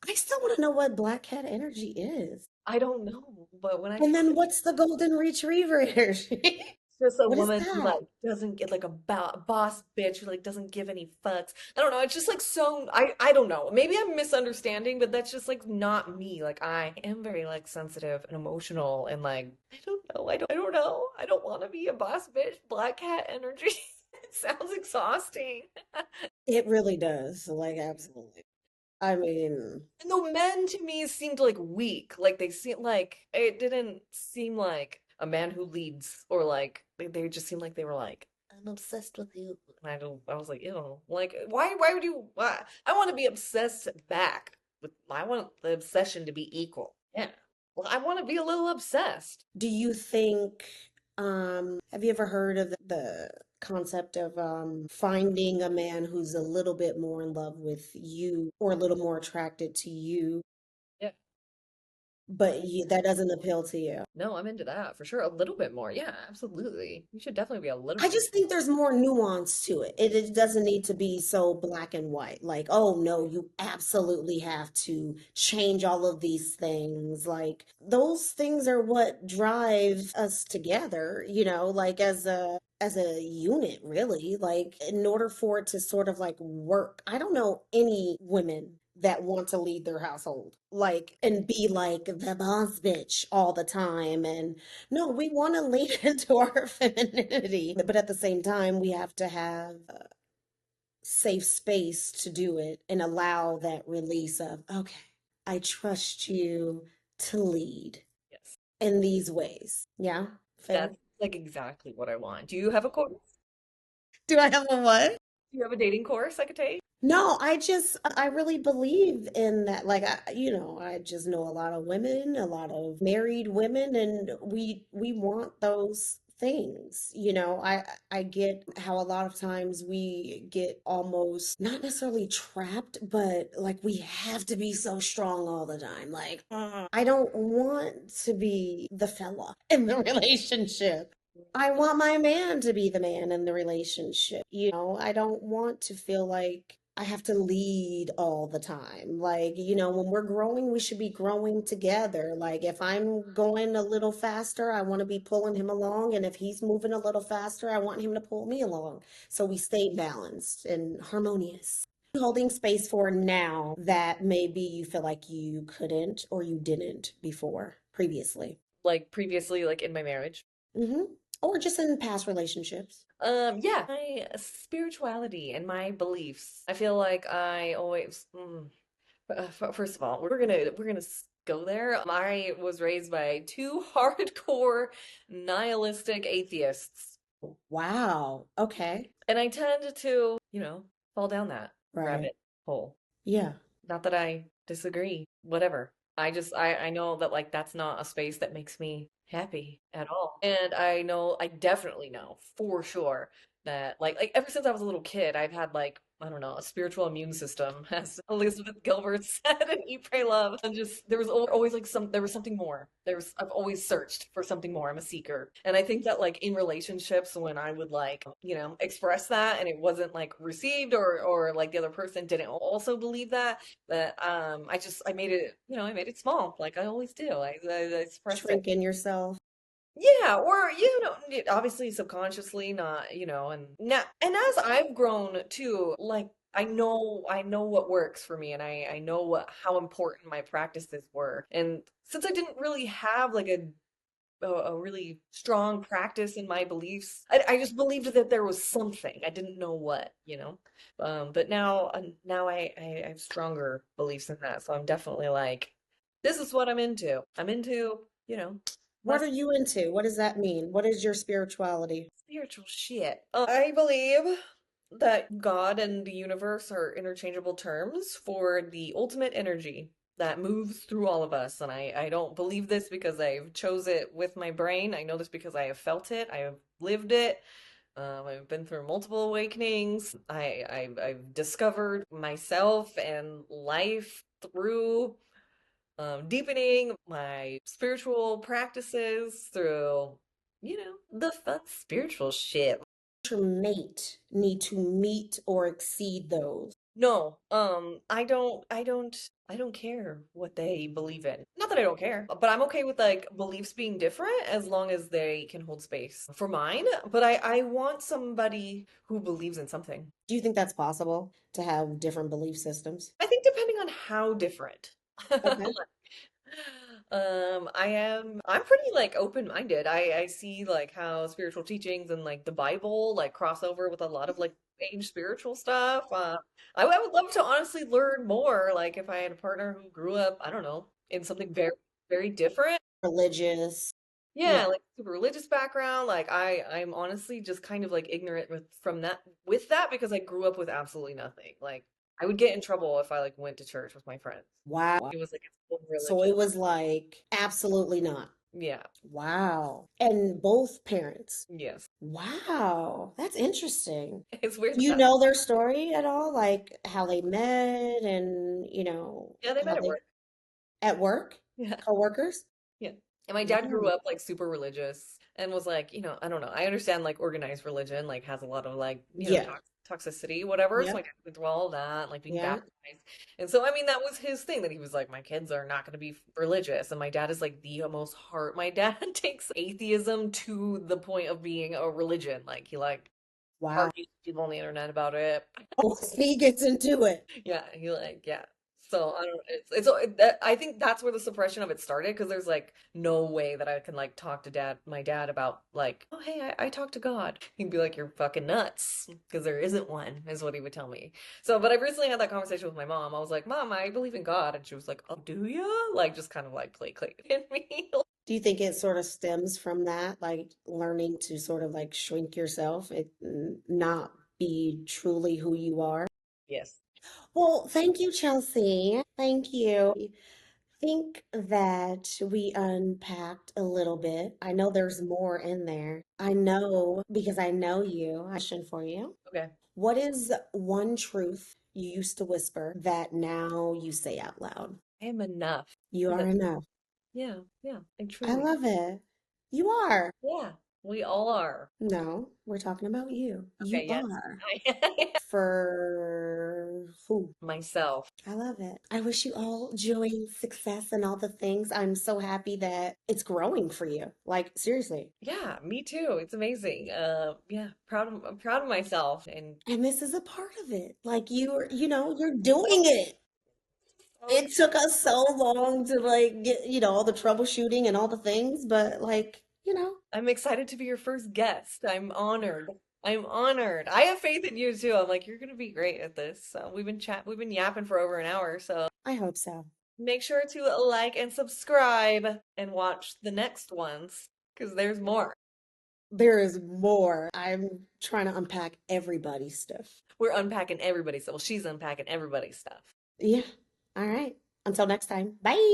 I still want to know what black cat energy is. I don't know, but when I And try then what's the golden retriever energy? just a What is woman who that? like doesn't get like a boss bitch who like doesn't give any fucks. I don't know. It's just like so. I don't know. Maybe I'm misunderstanding, but that's just like not me. Like I am very like sensitive and emotional and like I don't know. I don't know. I don't want to be a boss bitch. Black cat energy. It sounds exhausting. It really does. Like, absolutely. I mean, And the men to me seemed like weak. Like they seemed like it didn't seem like a man who leads or like they just seemed like they were like, I'm obsessed with you. And I was like, ew. Like why would you why? I want to be obsessed back. With I want the obsession to be equal. Yeah. Well, I want to be a little obsessed. do you think, have you ever heard of the concept of finding a man who's a little bit more in love with you or a little more attracted to you, Yeah. but that doesn't appeal to you? No, I'm into that for sure. A little bit more. Yeah, absolutely. You should definitely be a little I bit. just think there's more nuance to it. It doesn't need to be so black and white. Like, oh no, you absolutely have to change all of these things. Like, those things are what drive us together, like as a unit, really. Like, in order for it to sort of like work. I don't know any women that want to lead their household, like, and be like the boss bitch all the time and no, we want to lean into our femininity, but at the same time, we have to have a safe space to do it and allow that release of, okay, I trust you to lead Yes. in these ways. Yeah, fair. That's like exactly what I want. Do you have a course? Do I have a what? Do you have a dating course I could take? No, I really believe in that. Like, I just know a lot of women, a lot of married women, and we want those things. I get how a lot of times we get almost not necessarily trapped, but like we have to be so strong all the time. Like, I don't want to be the fella in the relationship. I want my man to be the man in the relationship. I don't want to feel like I have to lead all the time. Like, when we're growing, we should be growing together. Like, if I'm going a little faster, I want to be pulling him along. And if he's moving a little faster, I want him to pull me along. So we stay balanced and harmonious. Holding space for now that maybe you feel like you couldn't or you didn't before previously. Like previously, like in my marriage. Hmm. Or just in past relationships. Yeah, my spirituality and my beliefs. I feel like I always, first of all, we're gonna go there. I was raised by two hardcore nihilistic atheists, Wow. Okay. and I tend to, fall down that Right. rabbit hole. Yeah. Not that I disagree, whatever. I know that like that's not a space that makes me happy at all. And I know I definitely know for sure that like ever since I was a little kid, I've had like I don't know, a spiritual immune system, as Elizabeth Gilbert said in Eat, Pray, Love. And just there was always like there was something more. I've always searched for something more. I'm a seeker. And I think that like in relationships when I would like, express that and it wasn't like received or like the other person didn't also believe that I made it, I made it small like I always do. I expressed it. Shrink in yourself. Yeah, or obviously subconsciously, not, and now and as I've grown too, like I know what works for me and I know how important my practices were. And since I didn't really have like a really strong practice in my beliefs, I just believed that there was something. I didn't know what. But now I have stronger beliefs in that. So I'm definitely like, this is what I'm into. I'm into, What less are you into? What does that mean? What is your spirituality? spiritual shit. I believe that God and the universe are interchangeable terms for the ultimate energy that moves through all of us. And I don't believe this because I've chose it with my brain. I know this because I have felt it. I have lived it. I've been through multiple awakenings. I've discovered myself and life through deepening my spiritual practices through, the fun spiritual shit. Your mate need to meet or exceed those. No, I don't care what they believe in. Not that I don't care, but I'm okay with like beliefs being different as long as they can hold space for mine. But I want somebody who believes in something. Do you think that's possible to have different belief systems? I think depending on how different. Okay. I'm pretty like open-minded. I see like how spiritual teachings and like the Bible like cross over with a lot of like age spiritual stuff. I would love to honestly learn more. Like if I had a partner who grew up, I don't know, in something very, very different. Religious. Yeah. Yeah, like super religious background. Like I'm honestly just kind of like ignorant with that because I grew up with absolutely nothing. Like I would get in trouble if I like went to church with my friends. Wow. It was like its own So religion. it was like absolutely not. Yeah. Wow. And both parents. Yes. Wow. That's interesting. It's weird Do that you that. know their story at all? Like how they met and, Yeah, they how met at they work. at work? Yeah. Coworkers? Yeah. And my dad grew Wow. up like super religious and was like, I don't know. I understand like organized religion like has a lot of like, Yeah. toxicity, whatever. So Yep. my dad went through all of that, like being Yeah. baptized. And so I mean that was his thing that he was like, my kids are not going to be religious. And my dad is like the most heart. My dad takes atheism to the point of being a religion. Like he like Wow. argues with people on the internet about it. Oh, he gets into it. Yeah, he like yeah. So I don't. That, I think that's where the suppression of it started because there's like no way that I can like talk to my dad about like, oh hey, I talked to God. He'd be like, you're fucking nuts because there isn't one, is what he would tell me. So, but I recently had that conversation with my mom. I was like, Mom, I believe in God, and she was like, Oh, do you? Like just kind of like placate in me. Do you think it sort of stems from that, like learning to sort of like shrink yourself and not be truly who you are? Yes. Well, thank you, Chelsea. Thank you. Think that we unpacked a little bit. I know there's more in there. I know because I know you. I have a question for you. Okay. What is one truth you used to whisper that now you say out loud? I am enough. You are That, enough. yeah, yeah. Like I truly. love it. You are. Yeah. We all are. No, we're talking about you. You Okay. Yes. are. For who? Myself. I love it. I wish you all joy, success, and all the things. I'm so happy that it's growing for you. Like, seriously. Yeah, me too. It's amazing. Yeah, I'm proud of myself and And this is a part of it. Like, you're doing it. oh, It took us so long to, like, get, all the troubleshooting and all the things, but, like, I'm excited to be your first guest. I'm honored. I'm honored. I have faith in you too. I'm like, you're gonna be great at this. So we've been yapping for over an hour. So I hope so. make sure to like and subscribe and watch the next ones because there's more. There is more. I'm trying to unpack everybody's stuff. We're unpacking everybody's stuff. Well, she's unpacking everybody's stuff. Yeah. All right. Until next time. Bye.